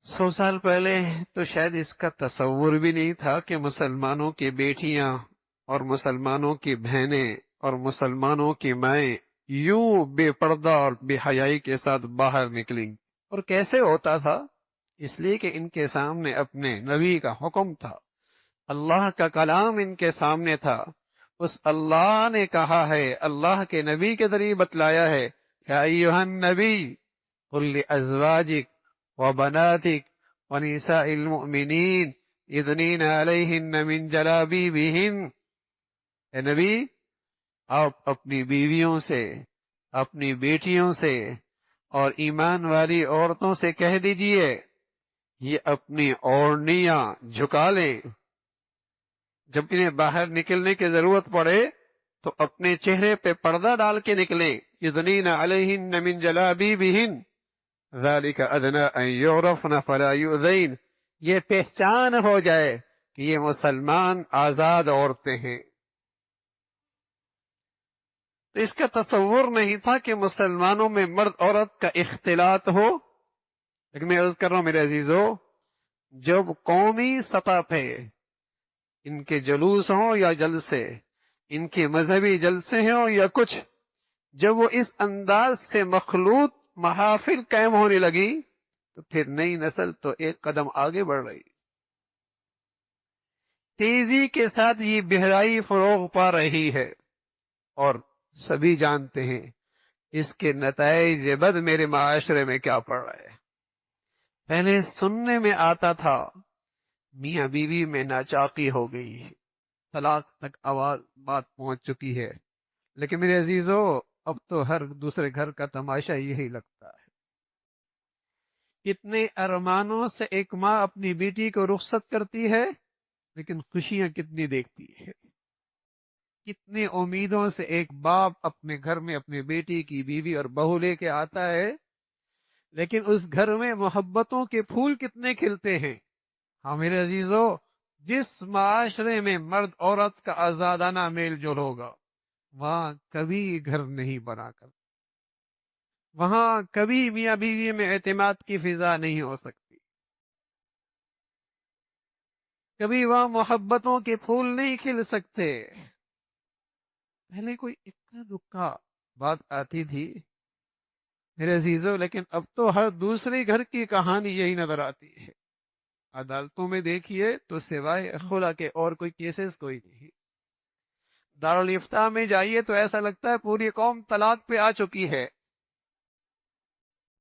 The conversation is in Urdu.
100 سال پہلے تو شاید اس کا تصور بھی نہیں تھا کہ مسلمانوں کی بیٹیاں اور مسلمانوں کی بہنیں اور مسلمانوں کی مائیں یوں بے پردہ اور بے حیائی کے ساتھ باہر نکلیں۔ اور کیسے ہوتا تھا؟ اس لیے کہ ان کے سامنے اپنے نبی کا حکم تھا، اللہ کا کلام ان کے سامنے تھا، اس اللہ نے کہا ہے، اللہ کے نبی کے ذریعے بتلایا ہے، یا ایھا النبی قل لازواجک وبناتک ونساء المؤمنین یدنین علیہن من جلابیبہن۔ اے نبی، آپ اپنی بیویوں سے، اپنی بیٹیوں سے اور ایمان والی عورتوں سے کہہ دیجئے یہ اپنی اوڑنیاں جھکا لیں، جب انہیں باہر نکلنے کی ضرورت پڑے تو اپنے چہرے پہ پردہ ڈال کے نکلیں۔ یدنین علیہن من جلابیبہن ذالک ادنی ان یعرفن فلا یؤذین، یہ پہچان ہو جائے کہ یہ مسلمان آزاد عورتیں ہیں۔ تو اس کا تصور نہیں تھا کہ مسلمانوں میں مرد عورت کا اختلاط ہو۔ لیکن میں عرض کر رہا ہوں میرے عزیزو، جب قومی سطح پہ ان کے جلوس ہوں یا جلسے، ان کے مذہبی جلسے ہوں یا کچھ، جب وہ اس انداز سے مخلوط محافل قائم ہونے لگی تو پھر نئی نسل تو ایک قدم آگے بڑھ رہی، تیزی کے ساتھ یہ بہرائی فروغ پا رہی ہے، اور سبھی جانتے ہیں اس کے نتائج بد میرے معاشرے میں کیا پڑ رہا ہے۔ پہلے سننے میں آتا تھا میاں بیوی میں ناچاقی ہو گئی ہے، طلاق تک آواز بات پہنچ چکی ہے، لیکن میرے عزیزو اب تو ہر دوسرے گھر کا تماشا یہی لگتا ہے۔ کتنے ارمانوں سے ایک ماں اپنی بیٹی کو رخصت کرتی ہے، لیکن خوشیاں کتنی دیکھتی ہے۔ کتنی امیدوں سے ایک باپ اپنے گھر میں اپنی بیٹی کی بیوی اور بہو لے کے آتا ہے، لیکن اس گھر میں محبتوں کے پھول کتنے کھلتے ہیں۔ ہاں میرے عزیزو، جس معاشرے میں مرد عورت کا آزادانہ میل جول ہوگا وہاں کبھی گھر نہیں بنا کر، وہاں کبھی میاں بیوی میں اعتماد کی فضا نہیں ہو سکتی، کبھی وہاں محبتوں کے پھول نہیں کھل سکتے۔ پہلے کوئی اکا دکا بات آتی تھی میرے عزیزو، لیکن اب تو ہر دوسرے گھر کی کہانی یہی نظر آتی ہے۔ عدالتوں میں دیکھیے تو سوائے خلا کے اور کوئی کیسز کوئی نہیں۔ دارالافتاء میں جائیے تو ایسا لگتا ہے پوری قوم طلاق پہ آ چکی ہے،